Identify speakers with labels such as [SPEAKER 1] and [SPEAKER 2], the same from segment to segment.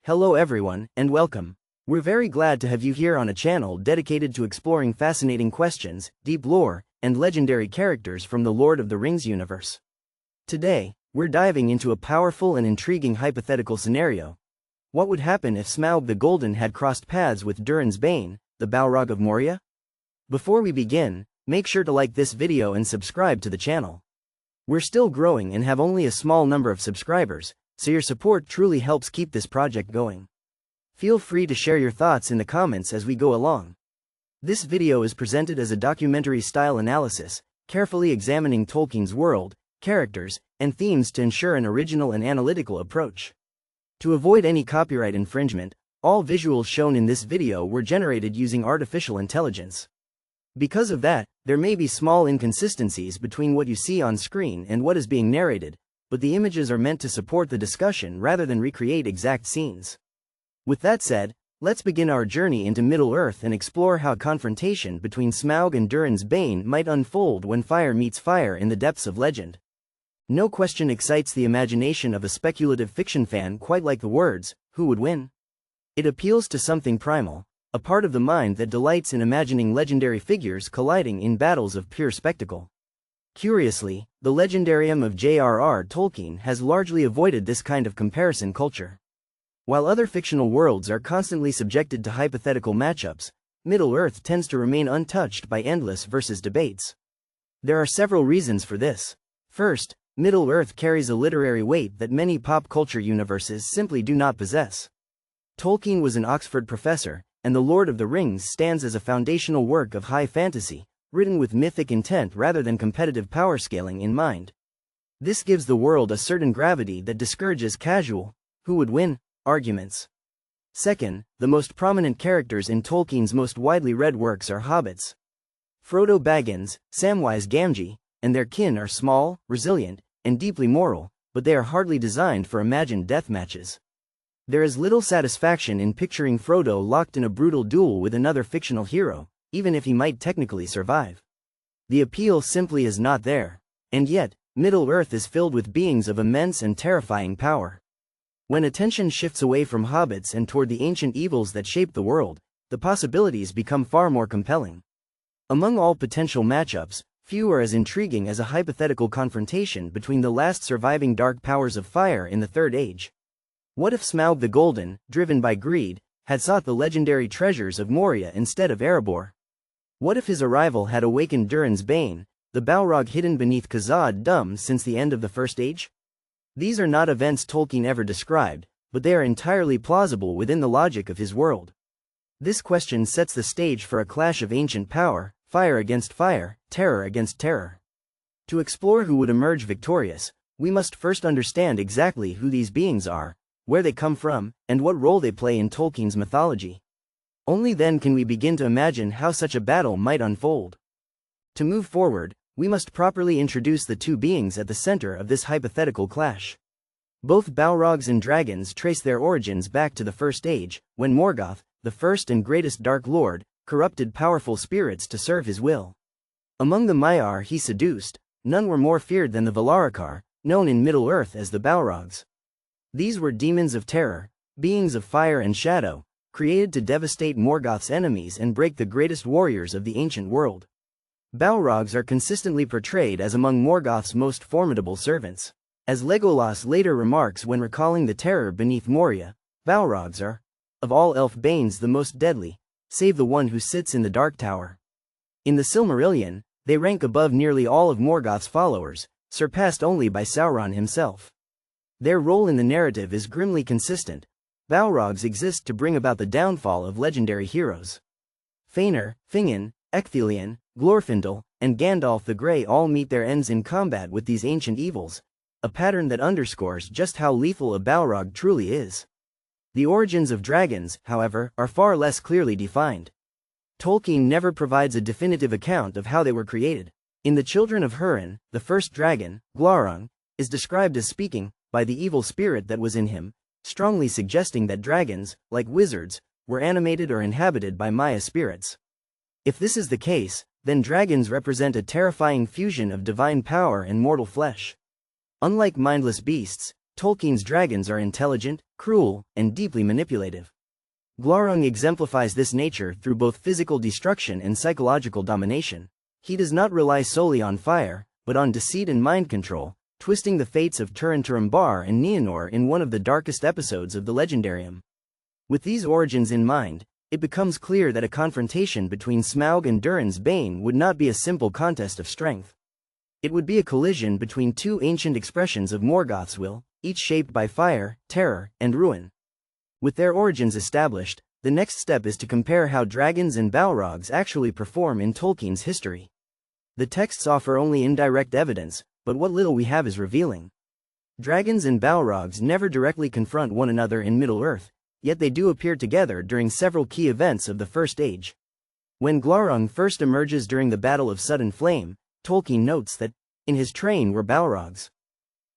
[SPEAKER 1] Hello everyone, and welcome. We're very glad to have you here on a channel dedicated to exploring fascinating questions, deep lore, and legendary characters from the Lord of the Rings universe. Today, we're diving into a powerful and intriguing hypothetical scenario. What would happen if Smaug the Golden had crossed paths with Durin's Bane, the Balrog of Moria? Before we begin, make sure to like this video and subscribe to the channel. We're still growing and have only a small number of subscribers, so your support truly helps keep this project going. Feel free to share your thoughts in the comments as we go along. This video is presented as a documentary-style analysis, carefully examining Tolkien's world, characters, and themes to ensure an original and analytical approach. To avoid any copyright infringement, all visuals shown in this video were generated using artificial intelligence. Because of that, there may be small inconsistencies between what you see on screen and what is being narrated, but the images are meant to support the discussion rather than recreate exact scenes. With that said, let's begin our journey into Middle-earth and explore how confrontation between Smaug and Durin's Bane might unfold when fire meets fire in the depths of legend. No question excites the imagination of a speculative fiction fan quite like the words, "Who would win?" It appeals to something primal, a part of the mind that delights in imagining legendary figures colliding in battles of pure spectacle. Curiously, the legendarium of J.R.R. Tolkien has largely avoided this kind of comparison culture. While other fictional worlds are constantly subjected to hypothetical matchups, Middle-earth tends to remain untouched by endless versus debates. There are several reasons for this. First, Middle-earth carries a literary weight that many pop culture universes simply do not possess. Tolkien was an Oxford professor, and The Lord of the Rings stands as a foundational work of high fantasy, written with mythic intent rather than competitive power scaling in mind. This gives the world a certain gravity that discourages casual, "who would win?" arguments. Second, the most prominent characters in Tolkien's most widely read works are hobbits. Frodo Baggins, Samwise Gamgee, and their kin are small, resilient, and deeply moral, but they are hardly designed for imagined death matches. There is little satisfaction in picturing Frodo locked in a brutal duel with another fictional hero, even if he might technically survive. The appeal simply is not there. And yet, Middle-earth is filled with beings of immense and terrifying power. When attention shifts away from hobbits and toward the ancient evils that shape the world, the possibilities become far more compelling. Among all potential matchups, few are as intriguing as a hypothetical confrontation between the last surviving dark powers of fire in the Third Age. What if Smaug the Golden, driven by greed, had sought the legendary treasures of Moria instead of Erebor? What if his arrival had awakened Durin's Bane, the Balrog hidden beneath Khazad-dûm since the end of the First Age? These are not events Tolkien ever described, but they are entirely plausible within the logic of his world. This question sets the stage for a clash of ancient power, fire against fire, terror against terror. To explore who would emerge victorious, we must first understand exactly who these beings are, where they come from, and what role they play in Tolkien's mythology. Only then can we begin to imagine how such a battle might unfold. To move forward, we must properly introduce the two beings at the center of this hypothetical clash. Both Balrogs and dragons trace their origins back to the First Age, when Morgoth, the first and greatest Dark Lord, corrupted powerful spirits to serve his will. Among the Maiar he seduced, none were more feared than the Valarakar, known in Middle-earth as the Balrogs. These were demons of terror, beings of fire and shadow, created to devastate Morgoth's enemies and break the greatest warriors of the ancient world. Balrogs are consistently portrayed as among Morgoth's most formidable servants. As Legolas later remarks when recalling the terror beneath Moria, Balrogs are, of all elf banes, the most deadly, save the one who sits in the Dark Tower. In the Silmarillion, they rank above nearly all of Morgoth's followers, surpassed only by Sauron himself. Their role in the narrative is grimly consistent. Balrogs exist to bring about the downfall of legendary heroes. Fëanor, Fingin, Ecthelion, Glorfindel, and Gandalf the Grey all meet their ends in combat with these ancient evils, a pattern that underscores just how lethal a Balrog truly is. The origins of dragons, however, are far less clearly defined. Tolkien never provides a definitive account of how they were created. In The Children of Húrin, the first dragon, Glaurung, is described as speaking by the evil spirit that was in him, strongly suggesting that dragons, like wizards, were animated or inhabited by Maya spirits. If this is the case, then dragons represent a terrifying fusion of divine power and mortal flesh. Unlike mindless beasts, Tolkien's dragons are intelligent, cruel, and deeply manipulative. Glaurung exemplifies this nature through both physical destruction and psychological domination. He does not rely solely on fire, but on deceit and mind control, twisting the fates of Turin Turambar and Nienor in one of the darkest episodes of the Legendarium. With these origins in mind, it becomes clear that a confrontation between Smaug and Durin's Bane would not be a simple contest of strength. It would be a collision between two ancient expressions of Morgoth's will, each shaped by fire, terror, and ruin. With their origins established, the next step is to compare how dragons and Balrogs actually perform in Tolkien's history. The texts offer only indirect evidence, but what little we have is revealing. Dragons and Balrogs never directly confront one another in Middle-earth, yet they do appear together during several key events of the First Age. When Glaurung first emerges during the Battle of Sudden Flame, Tolkien notes that, in his train were Balrogs.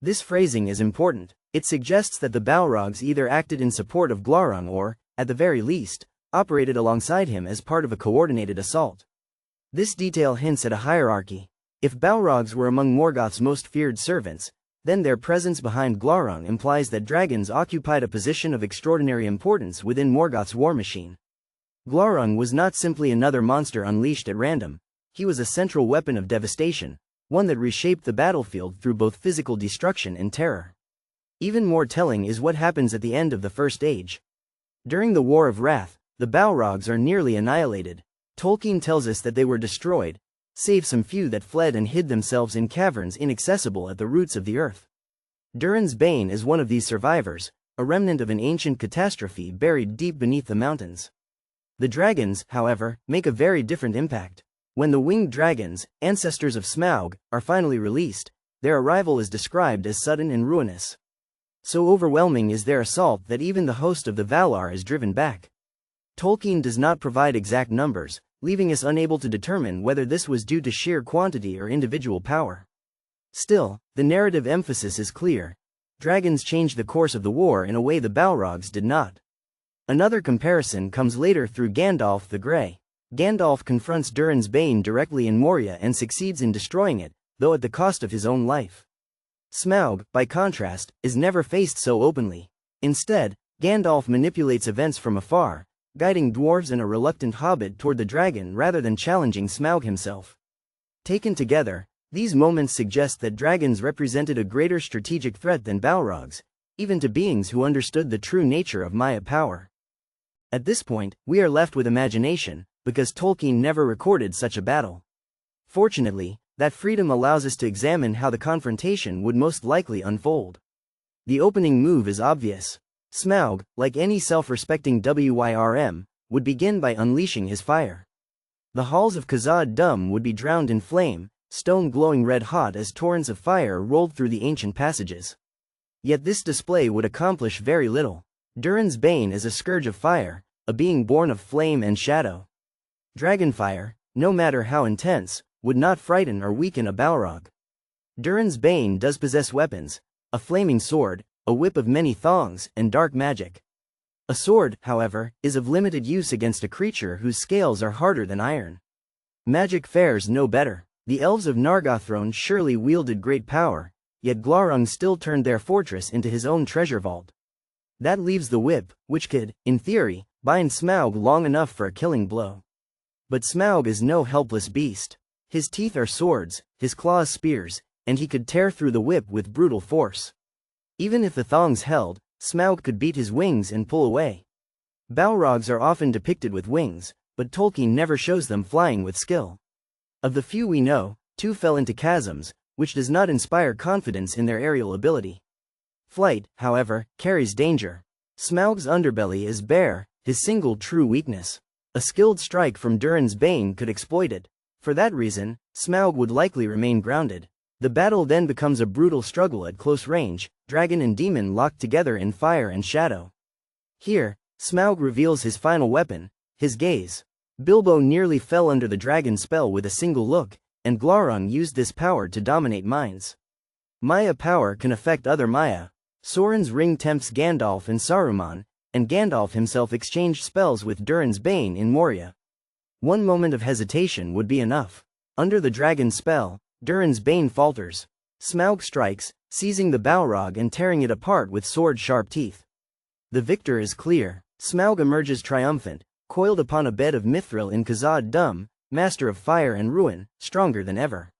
[SPEAKER 1] This phrasing is important. It suggests that the Balrogs either acted in support of Glaurung or, at the very least, operated alongside him as part of a coordinated assault. This detail hints at a hierarchy. If Balrogs were among Morgoth's most feared servants, then their presence behind Glaurung implies that dragons occupied a position of extraordinary importance within Morgoth's war machine. Glaurung was not simply another monster unleashed at random. He was a central weapon of devastation, one that reshaped the battlefield through both physical destruction and terror. Even more telling is what happens at the end of the First Age. During the War of Wrath, the Balrogs are nearly annihilated. Tolkien tells us that they were destroyed, save some few that fled and hid themselves in caverns inaccessible at the roots of the earth. Durin's Bane is one of these survivors, a remnant of an ancient catastrophe buried deep beneath the mountains. The dragons, however, make a very different impact. When the winged dragons, ancestors of Smaug, are finally released, their arrival is described as sudden and ruinous. So overwhelming is their assault that even the host of the Valar is driven back. Tolkien does not provide exact numbers, leaving us unable to determine whether this was due to sheer quantity or individual power. Still, the narrative emphasis is clear. Dragons changed the course of the war in a way the Balrogs did not. Another comparison comes later through Gandalf the Grey. Gandalf confronts Durin's Bane directly in Moria and succeeds in destroying it, though at the cost of his own life. Smaug, by contrast, is never faced so openly. Instead, Gandalf manipulates events from afar, guiding dwarves and a reluctant hobbit toward the dragon rather than challenging Smaug himself. Taken together, these moments suggest that dragons represented a greater strategic threat than Balrogs, even to beings who understood the true nature of Maya power. At this point, we are left with imagination, because Tolkien never recorded such a battle. Fortunately, that freedom allows us to examine how the confrontation would most likely unfold. The opening move is obvious. Smaug, like any self-respecting Wyrm, would begin by unleashing his fire. The halls of Khazad Dûm would be drowned in flame, stone glowing red-hot as torrents of fire rolled through the ancient passages. Yet this display would accomplish very little. Durin's Bane is a scourge of fire, a being born of flame and shadow. Dragonfire, no matter how intense, would not frighten or weaken a Balrog. Durin's Bane does possess weapons, a flaming sword, a whip of many thongs, and dark magic. A sword, however, is of limited use against a creature whose scales are harder than iron. Magic fares no better. The elves of Nargothrond surely wielded great power, yet Glaurung still turned their fortress into his own treasure vault. That leaves the whip, which could, in theory, bind Smaug long enough for a killing blow. But Smaug is no helpless beast. His teeth are swords, his claws spears, and he could tear through the whip with brutal force. Even if the thongs held, Smaug could beat his wings and pull away. Balrogs are often depicted with wings, but Tolkien never shows them flying with skill. Of the few we know, 2 fell into chasms, which does not inspire confidence in their aerial ability. Flight, however, carries danger. Smaug's underbelly is bare, his single true weakness. A skilled strike from Durin's Bane could exploit it. For that reason, Smaug would likely remain grounded. The battle then becomes a brutal struggle at close range, dragon and demon locked together in fire and shadow. Here, Smaug reveals his final weapon, his gaze. Bilbo nearly fell under the dragon's spell with a single look, and Glaurung used this power to dominate minds. Maya power can affect other Maya. Sauron's ring tempts Gandalf and Saruman, and Gandalf himself exchanged spells with Durin's Bane in Moria. One moment of hesitation would be enough. Under the dragon's spell, Durin's Bane falters. Smaug strikes, seizing the Balrog and tearing it apart with sword-sharp teeth. The victor is clear. Smaug emerges triumphant, coiled upon a bed of mithril in Khazad Dum, master of fire and ruin, stronger than ever.